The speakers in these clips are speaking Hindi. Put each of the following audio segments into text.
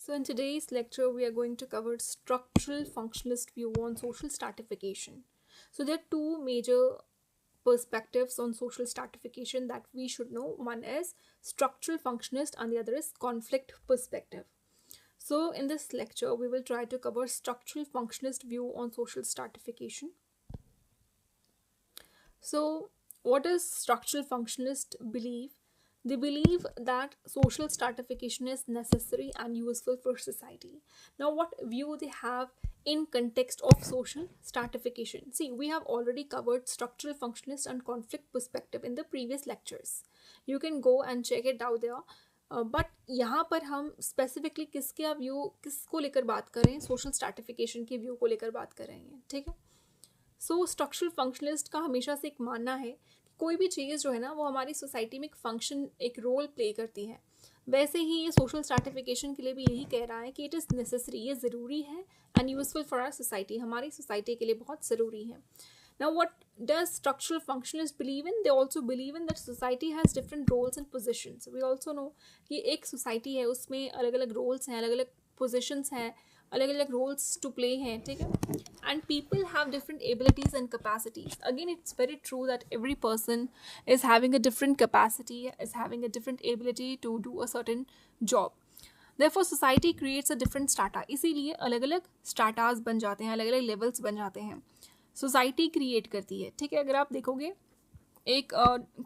So in today's lecture, we are going to cover structural functionalist view on social stratification. So there are two major perspectives on social stratification that we should know. One is structural functionalist and the other is conflict perspective. So in this lecture, we will try to cover structural functionalist view on social stratification. So what does structural functionalist believe? They believe that social stratification is necessary and useful for society. Now, what view they have in context of social stratification? See, we have already covered structural functionalist and conflict perspective in the previous lectures. You can go and check it out there. But यहाँ पर हम स्पेसिफिकली किसके व्यू किसको लेकर बात कर रहे हैं, सोशल स्ट्रैटिफिकेशन के व्यू को लेकर बात कर रहे हैं. ठीक है. सो स्ट्रक्चरल फंक्शनलिस्ट का हमेशा से एक मानना है कि कोई भी चीज़ जो है ना वो हमारी सोसाइटी में एक फंक्शन, एक रोल प्ले करती है. वैसे ही ये सोशल स्ट्रैटिफिकेशन के लिए भी यही कह रहा है कि इट इज़ नेसेसरी, ये ज़रूरी है and useful for our society, हमारी सोसाइटी के लिए बहुत ज़रूरी है. Now, what does structural functionalists believe in? They also believe in that society has different roles and positions. We also know कि एक society है उसमें अलग अलग roles हैं, अलग अलग positions हैं, अलग अलग roles to play हैं. ठीक है. And people have different abilities and capacities. Again, it's very true that every person is having a different capacity, is having a different ability to do a certain job. Therefore, society creates a different strata. इसीलिए अलग अलग stratas बन जाते हैं, अलग अलग levels बन जाते हैं. सोसाइटी क्रिएट करती है. ठीक है. अगर आप देखोगे एक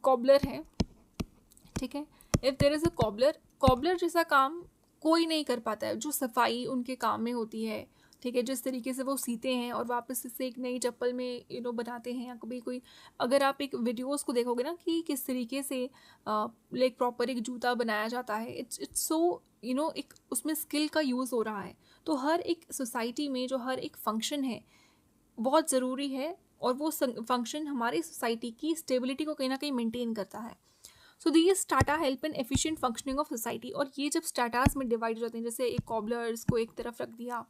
कॉबलर है. ठीक है. If there is a cobbler जैसा काम कोई नहीं कर पाता है. जो सफाई उनके काम में होती है. ठीक है. जिस तरीके से वो सीते हैं और वापस इससे एक नई चप्पल में बनाते हैं, या कभी कोई अगर आप एक वीडियोस को देखोगे ना कि किस तरीके से लाइक प्रॉपर एक जूता बनाया जाता है, इट्स सो एक उसमें स्किल का यूज़ हो रहा है. तो हर एक सोसाइटी में जो हर एक फंक्शन है बहुत ज़रूरी है और वो फंक्शन हमारी सोसाइटी की स्टेबिलिटी को कहीं ना कहीं मेंटेन करता है. So these strata help in efficient functioning of society. और ये जब स्टाटास में डिवाइड हो जाते हैं, जैसे एक कॉबलर्स को एक तरफ रख दिया,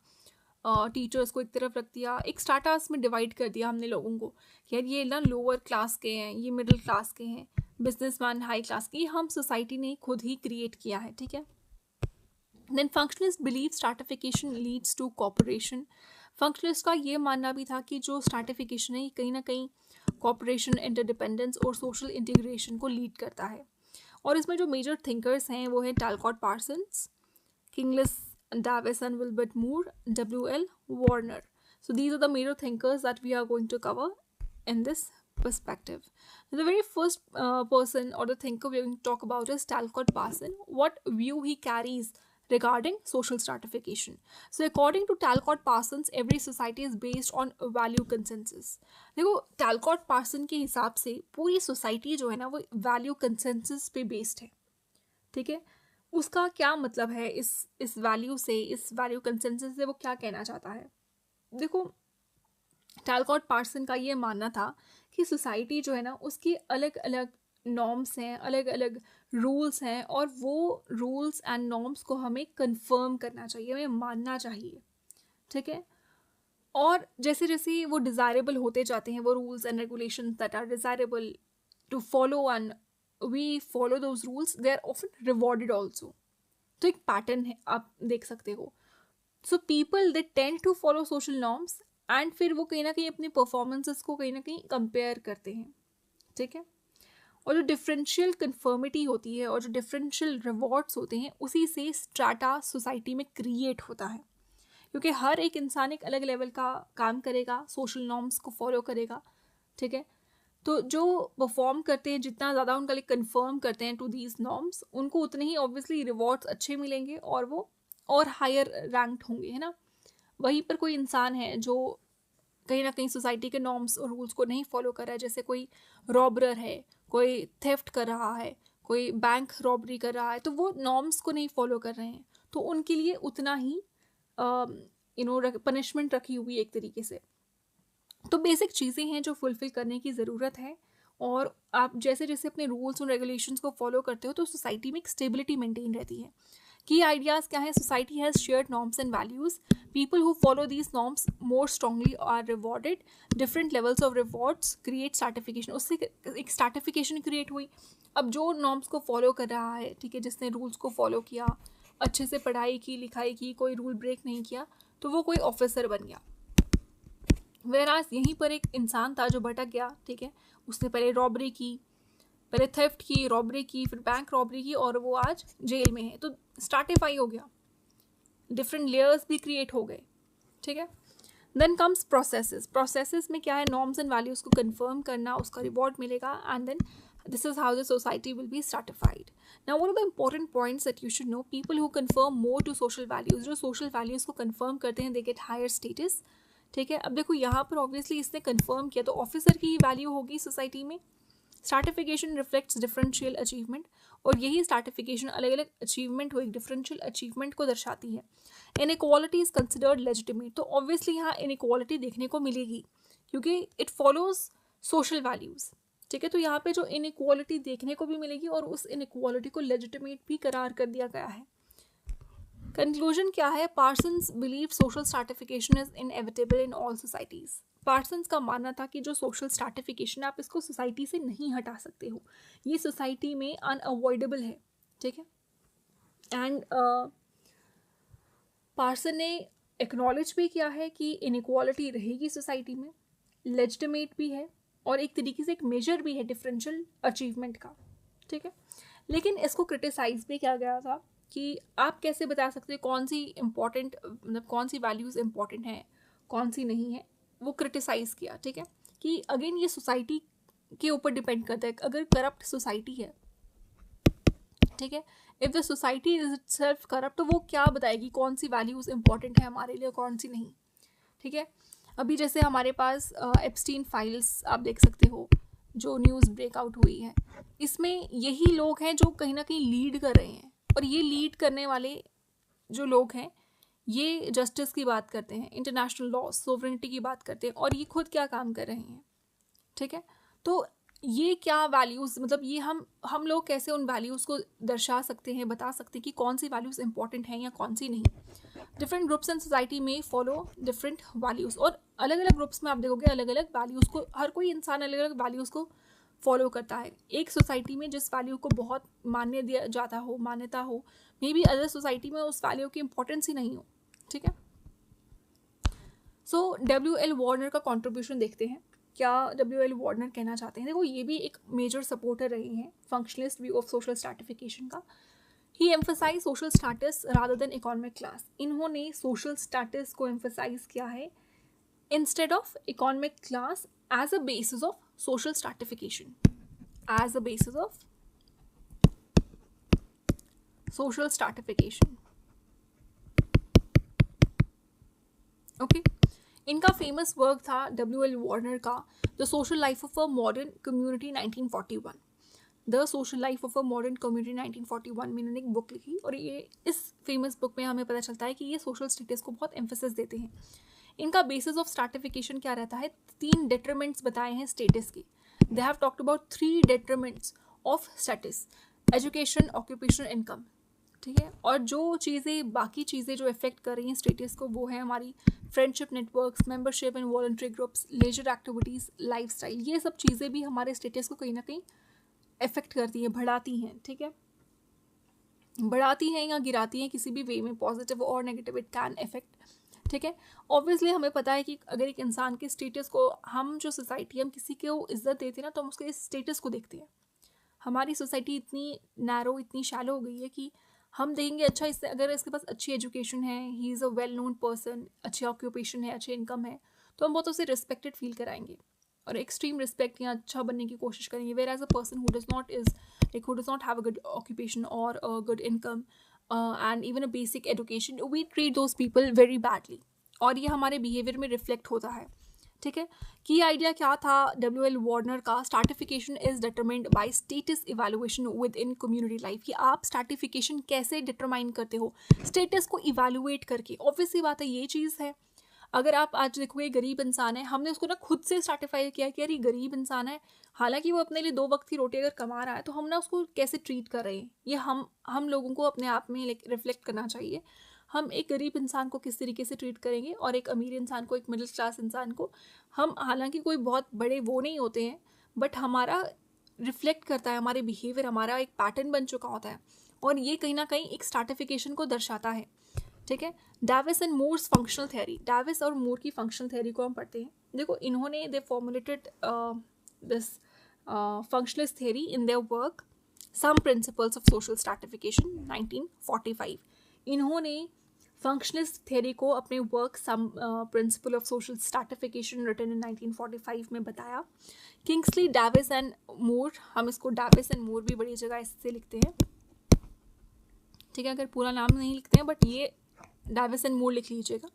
टीचर्स को एक तरफ रख दिया, एक स्टाटास में डिवाइड कर दिया हमने लोगों को कि यार ये ना लोअर क्लास के हैं, ये मिडिल क्लास के हैं, बिजनेसमैन हाई क्लास के. ये हम सोसाइटी ने खुद ही क्रिएट किया है. ठीक है. Then functionalist believe stratification leads to cooperation. Functionalist का ये मानना भी था कि जो स्ट्रैटिफिकेशन है ये कहीं ना कहीं कॉपरेशन, इंटरडिपेंडेंस और सोशल इंटीग्रेशन को लीड करता है. और इसमें जो मेजर थिंकर्स हैं वो हैं Talcott Parsons, किंगलेस Davis and Wilbert Moore, W.L. Warner. So these are the major thinkers that we are going to cover in this perspective. So the very first person or the thinker we are going to talk about is Talcott Parson. What view he carries regarding social stratification. So according to Talcott Parsons, every society is based on value consensus. देखो Talcott Parson के हिसाब से पूरी सोसाइटी जो है ना वो वैल्यू कंसेंसस पे बेस्ड है. ठीक है. उसका क्या मतलब है इस वैल्यू से, इस वैल्यू कंसेंसस से वो क्या कहना चाहता है? देखो टैलकॉट पार्सन का ये मानना था कि सोसाइटी जो है ना उसकी अलग अलग नॉर्म्स हैं, अलग अलग रूल्स हैं, और वो रूल्स एंड नॉर्म्स को हमें कंफर्म करना चाहिए, हमें मानना चाहिए. ठीक है. और जैसे जैसे वो डिज़ायरेबल होते जाते हैं, वो rules and regulations that are desirable to follow and we follow those rules, they are often rewarded also. तो एक पैटर्न है, आप देख सकते हो. So people they tend to follow social norms and फिर वो कहीं ना कहीं अपनी परफॉर्मेंसेस को कहीं ना कहीं कंपेयर करते हैं. ठीक है. और जो डिफरेंशियल कन्फर्मिटी होती है और जो डिफरेंशियल रिवॉर्ड्स होते हैं उसी से स्ट्राटा सोसाइटी में क्रिएट होता है, क्योंकि हर एक इंसान एक अलग लेवल का काम करेगा, सोशल नॉर्म्स को फॉलो करेगा. ठीक है. तो जो परफॉर्म करते हैं, जितना ज़्यादा उनका लिए कन्फर्म करते हैं टू दीज नॉर्म्स, उनको उतने ही ऑब्वियसली रिवॉर्ड्स अच्छे मिलेंगे और वो और हायर रैंक्ड होंगे. है ना. वहीं पर कोई इंसान है जो कहीं ना कहीं सोसाइटी के नॉर्म्स और रूल्स को नहीं फॉलो कर रहा है, जैसे कोई रॉबरर है, कोई थेफ्ट कर रहा है, कोई बैंक रॉबरी कर रहा है, तो वो नॉर्म्स को नहीं फॉलो कर रहे हैं, तो उनके लिए उतना ही पनिशमेंट रखी हुई एक तरीके से. तो बेसिक चीज़ें हैं जो फुलफ़िल करने की ज़रूरत है, और आप जैसे जैसे अपने रूल्स और रेगुलेशंस को फॉलो करते हो तो सोसाइटी में एक स्टेबिलिटी मेंटेन रहती है. की आइडियाज़ क्या है? Society has shared norms and values. People who follow these norms more strongly are rewarded. Different levels of rewards create stratification. उससे एक स्ट्रैटिफिकेशन क्रिएट हुई. अब जो नॉर्म्स को फॉलो कर रहा है, ठीक है, जिसने रूल्स को फॉलो किया, अच्छे से पढ़ाई की, लिखाई की, कोई रूल ब्रेक नहीं किया, तो वो कोई ऑफिसर बन गया। वेराज यहीं पर एक इंसान था जो भटक गया, ठीक है, उसने पहले रॉबरी की, पहले थेफ्ट की, रॉबरी की, फिर बैंक रॉबरी की, और वो आज जेल में है। तो स्ट्रैटिफाई हो गया, डिफरेंट लेयर्स भी क्रिएट हो गए, ठीक है। Then comes processes. प्रोसेसेस में क्या है, नॉर्म्स एंड वैल्यूज को कंफर्म करना, उसका रिवॉर्ड मिलेगा, and then this is how the society will be stratified. Now one of the important points that you should know, people who conform more to social values, जो social values को confirm करते हैं, they get higher status, ठीक है। अब देखो यहाँ पर ऑब्वियसली इसने कंफर्म किया, तो ऑफिसर की वैल्यू होगी सोसाइटी में। स्ट्रैटिफिकेशन रिफ्लेक्ट्स डिफरेंशियल अचीवमेंट, और यही स्ट्रैटिफिकेशन अलग अलग अचीवमेंट हो एक डिफरेंशियल अचीवमेंट को दर्शाती है। इनइक्वालिटी इज कंसिडर्ड लेजिटिमेट, तो ऑब्वियसली यहाँ इनइक्वालिटी देखने को मिलेगी क्योंकि इट फॉलोज सोशल वैल्यूज, ठीक है। तो यहाँ पे जो इनइक्वालिटी देखने को भी मिलेगी और उस इनइक्वालिटी को लेजिटिमेट भी करार कर दिया गया है। कंक्लूजन क्या है, Parsons believe social stratification is inevitable in all societies. Parsons का मानना था कि जो सोशल स्ट्रैटिफिकेशन, आप इसको सोसाइटी से नहीं हटा सकते हो, ये सोसाइटी में अनअवॉइडेबल है, ठीक है। एंड पार्सन ने एक्नॉलेज भी किया है कि इनइक्वालिटी रहेगी सोसाइटी में, लेजिटिमेट भी है, और एक तरीके से एक मेजर भी है डिफरेंशियल अचीवमेंट का, ठीक है। लेकिन इसको क्रिटिसाइज भी किया गया था कि आप कैसे बता सकते हो कौन सी इंपॉर्टेंट, मतलब कौन सी वैल्यूज़ इंपॉर्टेंट हैं, कौन सी नहीं है, वो क्रिटिसाइज़ किया, ठीक है। कि अगेन ये सोसाइटी के ऊपर डिपेंड करता है। अगर करप्ट सोसाइटी है, ठीक है, if the society is itself corrupt, तो वो क्या बताएगी कौन सी वैल्यूज़ इंपॉर्टेंट है हमारे लिए, कौन सी नहीं, ठीक है। अभी जैसे हमारे पास एप्स्टीन फाइल्स आप देख सकते हो, जो न्यूज़ ब्रेकआउट हुई है, इसमें यही लोग हैं जो कहीं ना कहीं लीड कर रहे हैं, और ये लीड करने वाले जो लोग हैं ये जस्टिस की बात करते हैं, इंटरनेशनल लॉ, सोवरेनिटी की बात करते हैं, और ये खुद क्या काम कर रहे हैं, ठीक है। तो ये क्या वैल्यूज़, मतलब ये हम लोग कैसे उन वैल्यूज़ को दर्शा सकते हैं, बता सकते हैं कि कौन सी वैल्यूज़ इंपॉर्टेंट हैं या कौन सी नहीं। डिफरेंट ग्रुप्स एंड सोसाइटी में फॉलो डिफरेंट वैल्यूज़, और अलग अलग ग्रुप्स में आप देखोगे अलग अलग वैल्यूज़ को, हर कोई इंसान अलग अलग वैल्यूज़ को फॉलो करता है। एक सोसाइटी में जिस वैल्यू को बहुत मान्य दिया जाता हो, मान्यता हो, मे बी अदर सोसाइटी में उस वैल्यू की इंपॉर्टेंस ही नहीं हो, ठीक है। सो W.L. वार्नर का कॉन्ट्रीब्यूशन देखते हैं, क्या W.L. वार्नर कहना चाहते हैं। देखो ये भी एक मेजर सपोर्टर रहे हैं functionalist view of social stratification का। He emphasise social status rather than economic class. इन्होंने सोशल स्टेटस को एम्फसाइज किया है instead of economic class as a basis of social stratification, as a basis of social stratification, okay. इनका फेमस वर्क था W.L. वार्नर का the social life of a modern community 1941। The social life of a modern community 1941 में इन्होंने एक बुक लिखी, और ये इस फेमस बुक में हमें पता चलता है कि ये सोशल स्टेटस को बहुत एम्फेसिस देते हैं। इनका बेसिस ऑफ स्ट्रैटिफिकेशन क्या रहता है, 3 डिटरमिनेंट्स बताए हैं स्टेटस के। They have talked about 3 determinants of status, education, occupation, income, ठीक है। और जो चीज़ें, बाकी चीज़ें जो इफेक्ट कर रही हैं स्टेटस को, वो है हमारी friendship networks, membership in voluntary groups, leisure activities, lifestyle. ये सब चीज़ें भी हमारे स्टेटस को कहीं ना कहीं इफेक्ट करती हैं, बढ़ाती हैं, ठीक है। बढ़ाती हैं या गिराती हैं किसी भी वे में, पॉजिटिव और नेगेटिव, इट कैन इफेक्ट, ठीक है। ऑब्वियसली हमें पता है कि अगर एक इंसान के स्टेटस को, हम जो सोसाइटी, हम किसी को इज्जत देते हैं ना, तो हम उसके स्टेटस को देखते हैं। हमारी सोसाइटी इतनी नैरो, इतनी शैलो हो गई है कि हम देखेंगे अच्छा, इससे अगर इसके पास अच्छी एजुकेशन है, he is a well known person, अच्छी ऑक्यूपेशन है, अच्छी इनकम है, तो हम बहुत उसे रिस्पेक्टेड फील कराएंगे और एक्सट्रीम रिस्पेक्ट या अच्छा बनने की कोशिश करेंगे। Where as a person who does not is like who does not have a good occupation और a good income and even a basic education, we treat those people very badly, और ये हमारे बिहेवियर में रिफ्लेक्ट होता है, ठीक है। की आइडिया क्या था W.L. वार्नर का, stratification is determined by status evaluation with in community life, कि आप स्ट्रैटिफिकेशन कैसे डिटरमाइन करते हो, स्टेटस को इवैल्यूएट करके। ऑब्वियसली बात है, ये चीज़ है, अगर आप आज देखोगे गरीब इंसान है, हमने उसको ना खुद से स्ट्रैटिफाई किया कि यार ये गरीब इंसान है, हालांकि वो अपने लिए 2 वक्त की रोटी अगर कमा रहा है, तो हम ना उसको कैसे ट्रीट कर रहे हैं, ये हम लोगों को अपने आप में रिफ्लेक्ट करना चाहिए। हम एक गरीब इंसान को किस तरीके से ट्रीट करेंगे और एक अमीर इंसान को, एक मिडिल क्लास इंसान को, हम हालांकि कोई बहुत बड़े वो नहीं होते हैं, बट हमारा रिफ्लेक्ट करता है, हमारे बिहेवियर, हमारा एक पैटर्न बन चुका होता है, और ये कहीं ना कहीं एक स्ट्रैटिफिकेशन को दर्शाता है, ठीक है। Davis and Moore's functional theory, Davis और मूर की फंक्शनल थ्योरी को हम पढ़ते हैं। देखो इन्होंने they formulated this functionalist theory in their work some principles of social stratification 1945। इन्होंने फंक्शनलिस्ट थ्योरी को अपने work some principle of social stratification written in 1945 में बताया। किंग्सली, डेविस एंड मूर, हम इसको डेविस एंड मूर भी बड़ी जगह इससे लिखते हैं, ठीक है, अगर पूरा नाम नहीं लिखते हैं बट ये डेविस एंड मूर लिख लीजिएगा।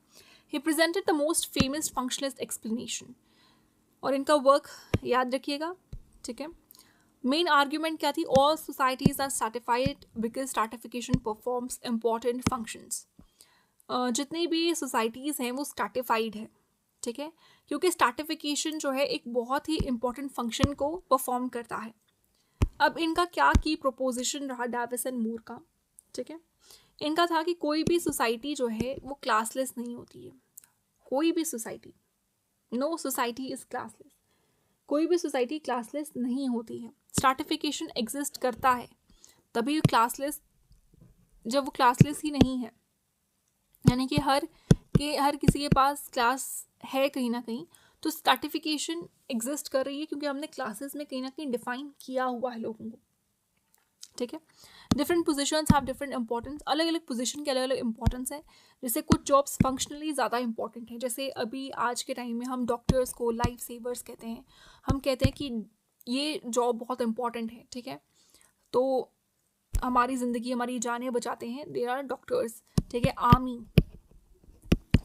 He presented the most famous functionalist explanation, और इनका वर्क याद रखिएगा, ठीक है। मेन आर्ग्यूमेंट क्या थी? All societies are stratified because stratification performs important functions. जितनी भी सोसाइटीज़ हैं वो स्ट्रैटिफाइड है, ठीक है, क्योंकि स्ट्रैटिफिकेशन जो है एक बहुत ही इंपॉर्टेंट फंक्शन को परफॉर्म करता है। अब इनका क्या की प्रोपोजिशन रहा डेविस एंड मूर का, ठीक है। इनका था कि कोई भी सोसाइटी जो है वो क्लासलेस नहीं होती है, कोई भी society, no society is classless, कोई भी सोसाइटी क्लासलेस नहीं होती है। स्ट्रैटिफिकेशन एग्जिस्ट करता है तभी क्लासलेस, जब वो क्लासलेस ही नहीं है, यानी कि हर किसी के पास क्लास है कहीं ना कहीं, तो स्ट्रैटिफिकेशन एग्जिस्ट कर रही है क्योंकि हमने क्लासेस में कहीं ना कहीं डिफाइन किया हुआ है लोगों को, ठीक है। Different positions have different importance, अलग अलग पोजीशन के अलग अलग इंपॉर्टेंस है। जैसे कुछ जॉब्स फंक्शनली ज़्यादा इंपॉर्टेंट है, जैसे अभी आज के टाइम में हम डॉक्टर्स को लाइफ सेवर्स कहते हैं, हम कहते हैं कि ये जॉब बहुत इंपॉर्टेंट है, ठीक है, तो हमारी ज़िंदगी, हमारी जानें बचाते हैं, दे आर डॉक्टर्स, ठीक है। आर्मी,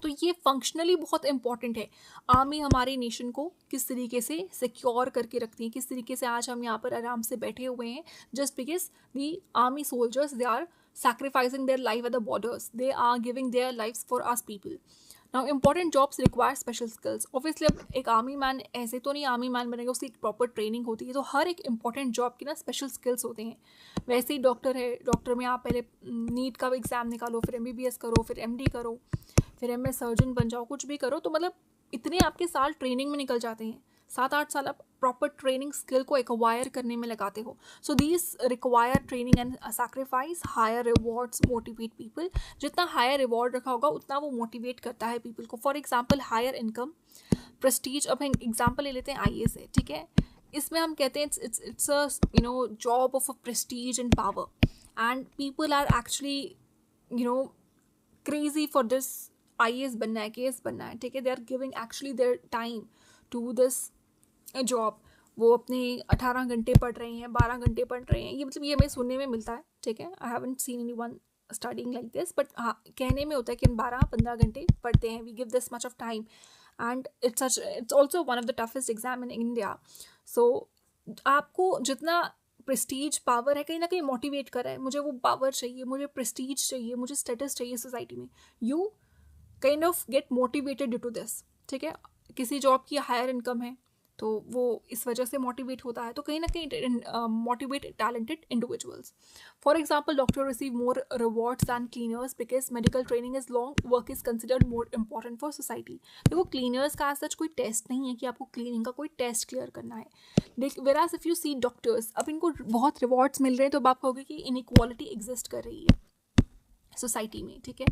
तो ये फंक्शनली बहुत इंपॉर्टेंट है। आर्मी हमारे नेशन को किस तरीके से सिक्योर करके रखती है, किस तरीके से आज हम यहाँ पर आराम से बैठे हुए हैं, just because the army soldiers they are sacrificing their life at the borders, they are giving their lives for us people. Now important jobs require special skills. Obviously अब एक आर्मी मैन ऐसे तो नहीं आर्मी मैन बनेगा, उसकी एक प्रॉपर ट्रेनिंग होती है, तो हर एक इंपॉर्टेंट जॉब की ना स्पेशल स्किल्स होते हैं। वैसे ही डॉक्टर है, डॉक्टर में आप पहले नीट का एग्ज़ाम निकालो, फिर MBBS करो, फिर MD करो, फिर MS सर्जन बन जाओ, कुछ भी करो, तो मतलब इतने आपके साल ट्रेनिंग में निकल जाते हैं, 7-8 साल आप प्रॉपर ट्रेनिंग स्किल को एक्वायर करने में लगाते हो। So these require training and sacrifice, higher rewards motivate people. जितना हायर रिवॉर्ड रखा होगा उतना वो मोटिवेट करता है पीपल को। For example higher income, prestige. अब हम एग्जाम्पल ले लेते हैं IAS है, ठीक है, इसमें हम कहते हैं it's a job of a prestige and power, and people are actually crazy for this. IAS बनना है, KS बनना है, ठीक है, they are giving actually their time to this job. वो अपने 18 घंटे पढ़ रहे हैं, 12 घंटे पढ़ रहे हैं, ये मतलब ये हमें सुनने में मिलता है, ठीक है। I haven't seen anyone studying like this, but हाँ कहने में होता है कि हम 12-15 घंटे पढ़ते हैं, we give this much of time, and it's also one of the toughest exam in India. So आपको जितना प्रेस्टीज पावर है कहीं ना कहीं मोटिवेट कर रहा है, मुझे वो पावर चाहिए, मुझे प्रेस्टीज चाहिए, मुझे स्टेटस चाहिए सोसाइटी में, you kind of get motivated due to this, ठीक है। किसी जॉब की हायर इनकम है तो वो इस वजह से मोटिवेट होता है, तो कहीं ना कहीं motivate talented individuals. For example doctor receive more rewards than cleaners because medical training is long, work is considered more important for society. देखो क्लीनर्स का सच कोई टेस्ट नहीं है कि आपको क्लीनिंग का कोई टेस्ट क्लियर करना है, वेराज इफ यू सी डॉक्टर्स, अब इनको बहुत रिवॉर्ड्स मिल रहे हैं तो आप कहोगे कि इनइक्वालिटी एग्जिस्ट कर रही है सोसाइटी में, ठीक है।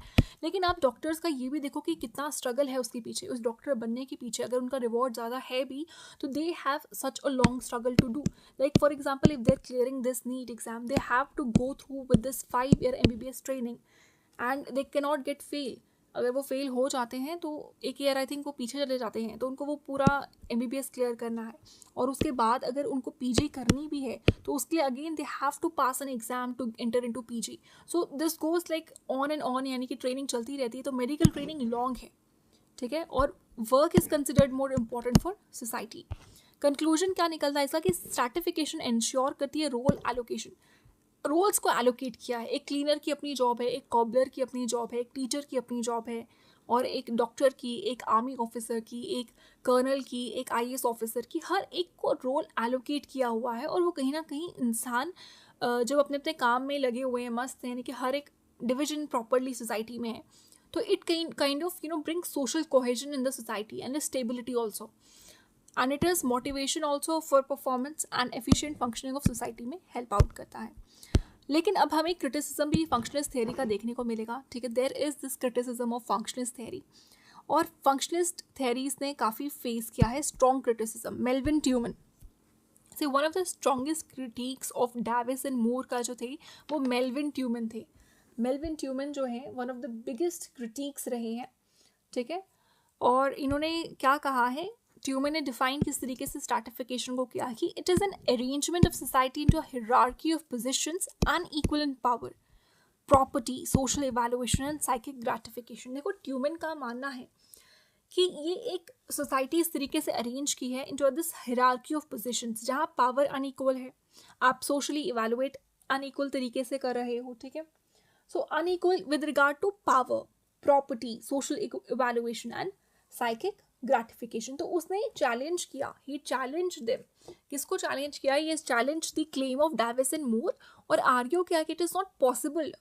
लेकिन आप डॉक्टर्स का ये भी देखो कि कितना स्ट्रगल है उसके पीछे, उस डॉक्टर बनने के पीछे। अगर उनका रिवॉर्ड ज़्यादा है भी तो they have such a long struggle to do. Like for example if they are clearing this NEET exam, they have to go through with this 5-year MBBS training and they can not get fail. अगर वो फेल हो जाते हैं तो एक ईयर आई थिंक वो पीछे चले जाते हैं, तो उनको वो पूरा MBBS क्लियर करना है, और उसके बाद अगर उनको PG करनी भी है तो उसके लिए again they have to pass an exam to enter into PG। So this goes like on and on, यानी कि ट्रेनिंग चलती रहती है। तो मेडिकल ट्रेनिंग लॉन्ग है, ठीक है, और work is considered more important for society. Conclusion क्या निकलता है इसका कि स्ट्रैटिफिकेशन इंश्योर करती है रोल एलोकेशन, रोल्स को एलोकेट किया है। एक क्लीनर की अपनी जॉब है, एक कॉबलर की अपनी जॉब है, एक टीचर की अपनी जॉब है, और एक डॉक्टर की, एक आर्मी ऑफिसर की, एक कर्नल की, एक IAS ऑफिसर की, हर एक को रोल एलोकेट किया हुआ है। और वो कहीं ना कहीं इंसान जब अपने अपने काम में लगे हुए हैं मस्त, यानी कि हर एक डिविजन प्रॉपरली सोसाइटी में है, तो it kind of bring social cohesion in the society and stability also, and it is motivation also for performance and efficient functioning of society में हेल्प आउट करता है। लेकिन अब हमें क्रिटिसिज्म भी फंक्शनलिस्ट थ्योरी का देखने को मिलेगा, ठीक है. There is this criticism of functionalist theory, और फंक्शनलिस्ट थ्योरीज ने काफ़ी फेस किया है स्ट्रॉन्ग क्रिटिसिज्म. मेल्विन ट्यूमन से one of the strongest critics of Davis and Moore का जो थे वो मेल्विन ट्यूमन थे. मेल्विन ट्यूमन जो है one of the biggest critics रहे हैं, ठीक है. और इन्होंने क्या कहा है, ट्यूमन ने डिफाइन किस तरीके से स्ट्रैटिफिकेशन को किया कि it is an arrangement of society into a hierarchy of positions unequal in power, property, social evaluation and psychic gratification. देखो ट्यूमन का मानना है कि ये एक सोसाइटी इस तरीके से अरेंज की है into this hierarchy of positions जहाँ पावर अनइक्वल है, आप सोशली इवैल्यूएट अनइक्वल तरीके से कर रहे हो, ठीक है. So unequal with regard to power, property, social evaluation and psychic gratification. तो उसने चैलेंज किया, ही चैलेंज देम. किसको चैलेंज किया? ये challenge the claim of Davis and Moore और आर्ग्यू किया कि it is not possible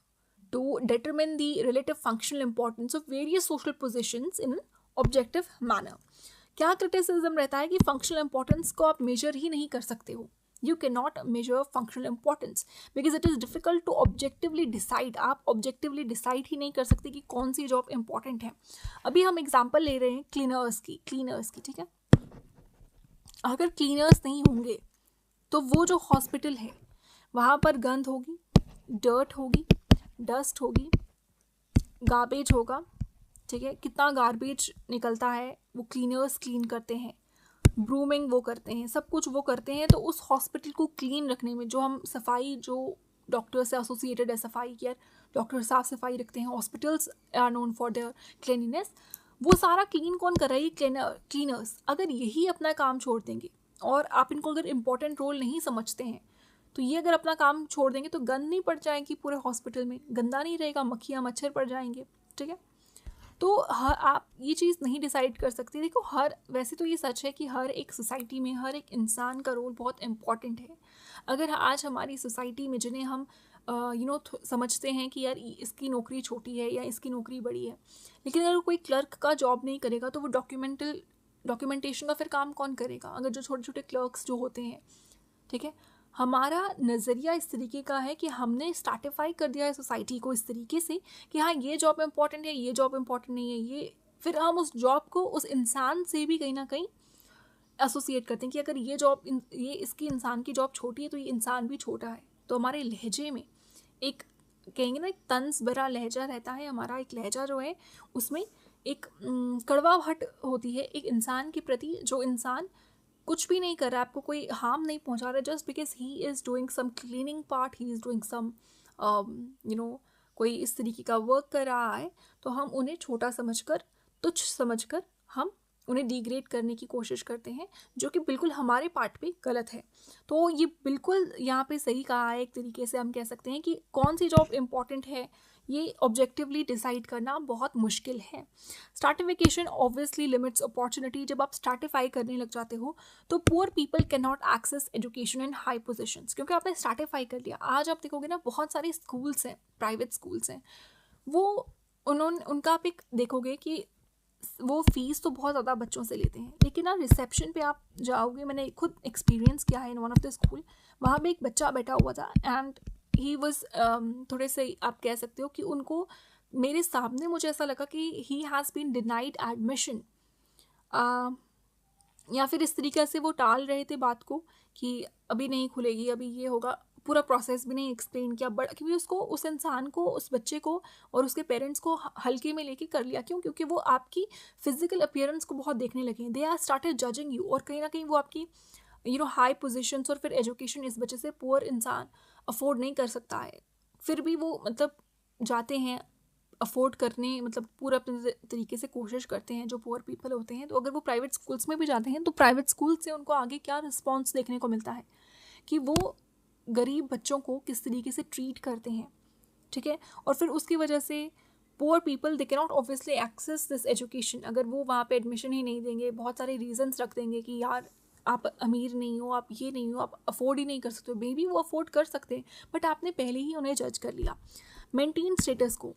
to determine the relative functional importance of various social positions in objective manner. क्या क्रिटिसिज्म रहता है कि फंक्शनल इंपॉर्टेंस को आप मेजर ही नहीं कर सकते हो. You can not measure functional importance because it is difficult to objectively decide. आप ऑब्जेक्टिवली डिसाइड ही नहीं कर सकते कि कौन सी जॉब इंपॉर्टेंट है. अभी हम एग्जाम्पल ले रहे हैं क्लीनर्स की, ठीक है. अगर क्लीनर्स नहीं होंगे तो वो जो हॉस्पिटल है वहाँ पर गंद होगी, डर्ट होगी, डस्ट होगी, गार्बेज होगा, ठीक है. कितना गार्बेज निकलता है, वो क्लीनर्स क्लीन करते हैं, ब्रूमिंग वो करते हैं, सब कुछ वो करते हैं. तो उस हॉस्पिटल को क्लीन रखने में जो हम सफाई, जो डॉक्टर से एसोसिएटेड है सफाई केयर, डॉक्टर साफ सफाई रखते हैं, hospitals are known for their cleanliness, वो सारा क्लीन कौन कर रहा है? क्लीनर्स. अगर यही अपना काम छोड़ देंगे और आप इनको अगर इम्पोर्टेंट रोल नहीं समझते हैं तो ये अगर अपना काम छोड़ देंगे तो गंद नहीं पड़ जाएगी पूरे हॉस्पिटल में, गंदा नहीं रहेगा, मक्खियाँ मच्छर पड़ जाएंगे, ठीक है. तो आप ये चीज़ नहीं डिसाइड कर सकते. देखो वैसे तो ये सच है कि हर एक सोसाइटी में हर एक इंसान का रोल बहुत इम्पॉर्टेंट है. अगर आज हमारी सोसाइटी में जिन्हें हम समझते हैं कि यार इसकी नौकरी छोटी है या इसकी नौकरी बड़ी है, लेकिन अगर कोई क्लर्क का जॉब नहीं करेगा तो वो डॉक्यूमेंटेशन का फिर काम कौन करेगा? अगर जो छोटे छोटे क्लर्क्स जो होते हैं, ठीक है. हमारा नज़रिया इस तरीके का है कि हमने स्ट्रैटिफाई कर दिया है सोसाइटी को इस तरीके से कि हाँ ये जॉब इम्पॉर्टेंट है, ये जॉब इम्पॉर्टेंट नहीं है. ये फिर हम उस जॉब को उस इंसान से भी कहीं ना कहीं एसोसिएट करते हैं कि अगर ये इसकी इंसान की जॉब छोटी है तो ये इंसान भी छोटा है. तो हमारे लहजे में एक कहेंगे ना एक तंज भरा लहजा रहता है. हमारा एक लहजा जो है उसमें एक कड़वाहट होती है एक इंसान के प्रति. जो इंसान कुछ भी नहीं कर रहा है, आपको कोई हार्म नहीं पहुंचा रहा है, just because he is doing some cleaning part, he is doing some कोई इस तरीके का वर्क कर रहा है, तो हम उन्हें छोटा समझकर, तुच्छ समझकर हम उन्हें डिग्रेड करने की कोशिश करते हैं, जो कि बिल्कुल हमारे पार्ट पे गलत है. तो ये बिल्कुल यहाँ पे सही कहा है. एक तरीके से हम कह सकते हैं कि कौन सी जॉब इम्पॉर्टेंट है ये ऑब्जेक्टिवली डिसाइड करना बहुत मुश्किल है. Stratification obviously limits opportunity. जब आप स्ट्रैटिफाई करने लग जाते हो तो poor people can not access education in high positions, क्योंकि आपने स्ट्रैटिफाई कर लिया. आज आप देखोगे ना बहुत सारे स्कूल्स हैं, प्राइवेट स्कूल्स हैं, वो उनका आप एक देखोगे कि वो फीस तो बहुत ज़्यादा बच्चों से लेते हैं, लेकिन ना रिसेप्शन पे आप जाओगे, मैंने खुद एक्सपीरियंस किया है in one of the school. वहाँ पे एक बच्चा बैठा हुआ था एंड ही वॉज थोड़े से आप कह सकते हो कि उनको मेरे सामने मुझे ऐसा लगा कि he has been denied admission, या फिर इस तरीके से वो टाल रहे थे बात को कि अभी नहीं खुलेगी, अभी ये होगा. पूरा प्रोसेस भी नहीं एक्सप्लेन किया, बट क्योंकि उसको, उस इंसान को, उस बच्चे को और उसके पेरेंट्स को हल्के में लेके कर लिया. क्यों? क्योंकि वो आपकी फिजिकल अपीयरेंस को बहुत देखने लगे हैं. They are started judging you, और कहीं ना कहीं वो आपकी हाई पोजीशंस और फिर एजुकेशन इस वजह से पुअर इंसान अफोर्ड नहीं कर सकता है, फिर भी वो मतलब जाते हैं अफोर्ड करने, मतलब पूरा अपने तरीके से कोशिश करते हैं जो पुअर पीपल होते हैं. तो अगर वो प्राइवेट स्कूल्स में भी जाते हैं तो प्राइवेट स्कूल से उनको आगे क्या रिस्पॉन्स देखने को मिलता है कि वो गरीब बच्चों को किस तरीके से ट्रीट करते हैं, ठीक है. और फिर उसकी वजह से poor people they can not obviously access this education. अगर वो वहाँ पे एडमिशन ही नहीं देंगे, बहुत सारे रीजंस रख देंगे कि यार आप अमीर नहीं हो, आप ये नहीं हो, आप अफोर्ड ही नहीं कर सकते हो. मे बी वो अफोर्ड कर सकते हैं, बट आपने पहले ही उन्हें जज कर लिया. मेंटेन स्टेटस को.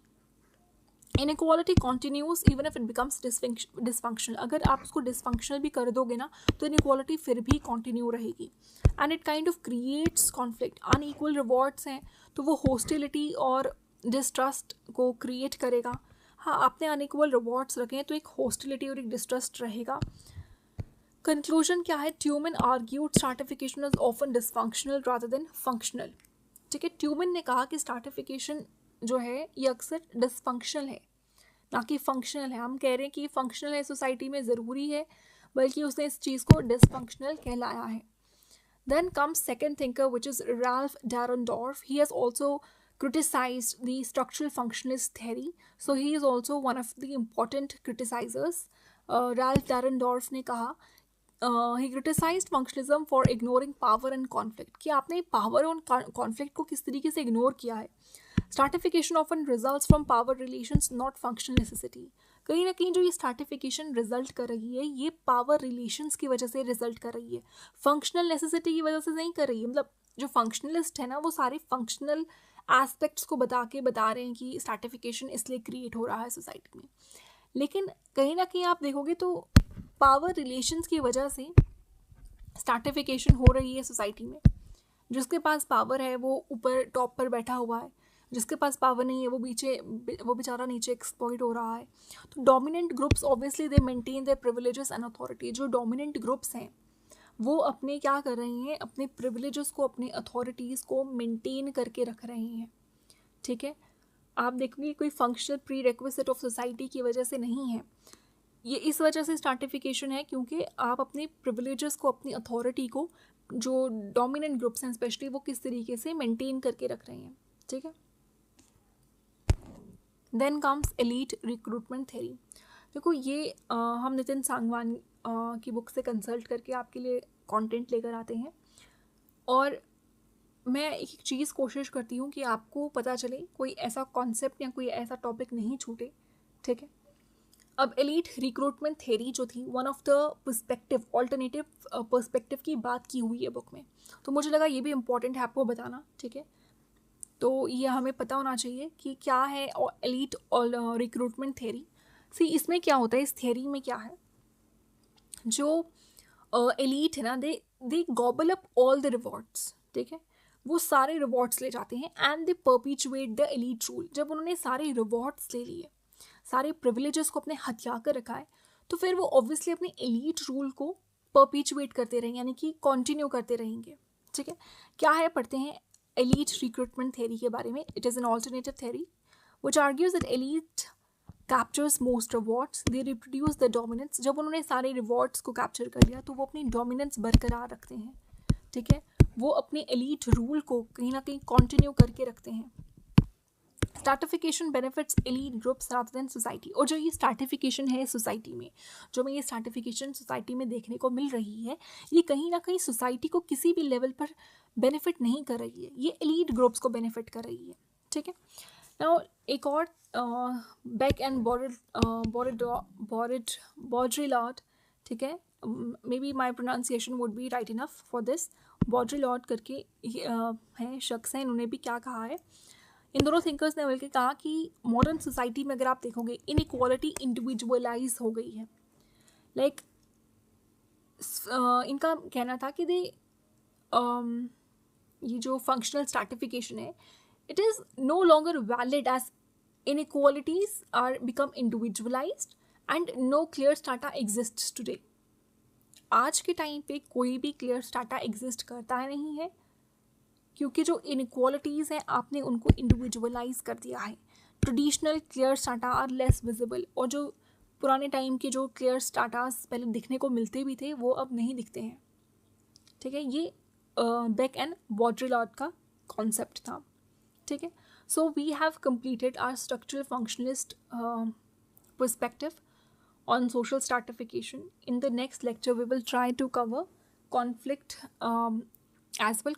Inequality continuous even if it becomes dysfunctional. अगर आप उसको डिसफंक्शनल भी कर दोगे ना तो इनइक्वालिटी फिर भी कॉन्टिन्यू रहेगी. And it kind of creates conflict. Unequal rewards हैं तो वो होस्टिलिटी और डिस्ट्रस्ट को क्रिएट करेगा. हाँ, आपने अनइक्वल रिवॉर्ड्स रखे हैं तो एक होस्टिलिटी और एक डिस्ट्रस्ट रहेगा. कंक्लूजन क्या है? Tumin argued stratification is often dysfunctional rather than functional. ठीक है, ट्यूमन ने कहा कि स्ट्रैटिफिकेशन जो है ये अक्सर डिसफंक्शनल है ना कि फंक्शनल है. हम कह रहे हैं कि फंक्शनल है, सोसाइटी में ज़रूरी है, बल्कि उसने इस चीज़ को डिसफंक्शनल कहलाया है. Then comes second thinker, which is Ralph Dahrendorf. He has also criticized the structural functionalist theory. So he is also one of the important criticizers. Ralph Dahrendorf ने कहा, he criticized functionalism for ignoring power and conflict. कि आपने power और conflict को किस तरीके से ignore किया है. Stratification often results from power relations, not functional necessity. कहीं ना कहीं जो ये स्ट्रैटिफिकेशन रिजल्ट कर रही है ये पावर रिलेशंस की वजह से रिजल्ट कर रही है, फंक्शनल नेसेसिटी की वजह से नहीं कर रही है. मतलब जो फंक्शनलिस्ट है ना वो सारे फंक्शनल एस्पेक्ट्स को बता रहे हैं कि स्ट्रैटिफिकेशन इसलिए क्रिएट हो रहा है सोसाइटी में. लेकिन कहीं ना कहीं आप देखोगे तो पावर रिलेशंस की वजह से स्ट्रैटिफिकेशन हो रही है सोसाइटी में. जिसके पास पावर है वो ऊपर टॉप पर बैठा हुआ है, जिसके पास पावर नहीं है वो बेचारा नीचे एक्सप्लॉइट हो रहा है. तो dominant groups obviously they maintain their privileges and authority. जो डोमिनेंट ग्रुप्स हैं वो अपने क्या कर रहे हैं, अपने प्रिविलेजेस को, अपने अथॉरिटीज़ को मेंटेन करके रख रहे हैं. ठीक है, आप देखोगे कोई functional pre requisite of society की वजह से नहीं है, ये इस वजह से स्ट्रैटिफिकेशन है क्योंकि आप अपने प्रिविलेजेस को, अपनी अथॉरिटी को, जो डोमिनेंट ग्रुप्स हैं स्पेशली, वो किस तरीके से मेंटेन करके रख रहे हैं. ठीक है. Then comes elite recruitment theory. देखो ये हम नितिन सांगवान की बुक से कंसल्ट करके आपके लिए कंटेंट लेकर आते हैं और मैं एक चीज़ कोशिश करती हूँ कि आपको पता चले, कोई ऐसा कॉन्सेप्ट या कोई ऐसा टॉपिक नहीं छूटे. ठीक है. अब एलीट रिक्रूटमेंट थ्योरी जो थी, one of the perspective, alternative perspective की बात की हुई है बुक में, तो मुझे लगा ये भी इम्पॉर्टेंट है आपको बताना. ठीक है, तो ये हमें पता होना चाहिए कि क्या है एलीट रिक्रूटमेंट थ्योरी. सी इसमें क्या होता है, इस थ्योरी में क्या है, जो एलीट है ना they gobble up all the rewards. ठीक है, वो सारे रिवॉर्ड्स ले जाते हैं and they perpetuate the elite rule. जब उन्होंने सारे रिवॉर्ड्स ले लिए, सारे प्रिविलेजेस को अपने हथिया कर रखा है, तो फिर वो ऑब्वियसली अपने एलीट रूल को परपिचुएट करते रहेंगे, यानी कि कंटिन्यू करते रहेंगे. ठीक है, क्या है, पढ़ते हैं एलीट रिक्रूटमेंट थ्योरी के बारे में. It is an alternative theory which argues that elite captures most rewards, they reproduce the dominance. जब उन्होंने सारे रिवॉर्ड्स को कैप्चर कर लिया तो वो अपनी डोमिनेंस बरकरार रखते हैं. ठीक है, वो अपने एलीट रूल को कहीं ना कहीं कंटिन्यू करके रखते हैं. Stratification benefits elite groups rather than society. और जो ये स्ट्रैटिफिकेशन है सोसाइटी में, जो हमें ये स्ट्रैटिफिकेशन सोसाइटी में देखने को मिल रही है, ये कहीं ना कहीं सोसाइटी को किसी भी लेवल पर बेनिफिट नहीं कर रही है, ये एलीट ग्रुप्स को बेनिफिट कर रही है. ठीक है. नाउ एक और बेक एंड बॉड्रिलॉट. ठीक है, maybe my pronunciation would be right enough for this. Baudrillard करके हैं शख्स हैं, इन्होंने भी क्या कहा है, इन दोनों थिंकर्स ने मिलकर कहा कि मॉडर्न सोसाइटी में अगर आप देखोगे इनइक्वालिटी इंडिविजुअलाइज हो गई है. लाइक इनका कहना था कि ये जो फंक्शनल स्ट्रैटिफिकेशन है, it is no longer valid as inequalities are become individualized and no clear strata exist today. आज के टाइम पे कोई भी क्लियर स्टाटा एग्जिस्ट करता है नहीं है, क्योंकि जो इनइक्वालिटीज़ हैं आपने उनको इंडिविजुअलाइज कर दिया है. Traditional clear strata are less visible, और जो पुराने टाइम के जो क्लियर स्टाटास पहले दिखने को मिलते भी थे वो अब नहीं दिखते हैं. ठीक है, ये बेक एंड बॉड्रिलॉट का कॉन्सेप्ट था. ठीक है, so we have completed our structural functionalist perspective on social stratification. In the next lecture we will try to cover conflict as well.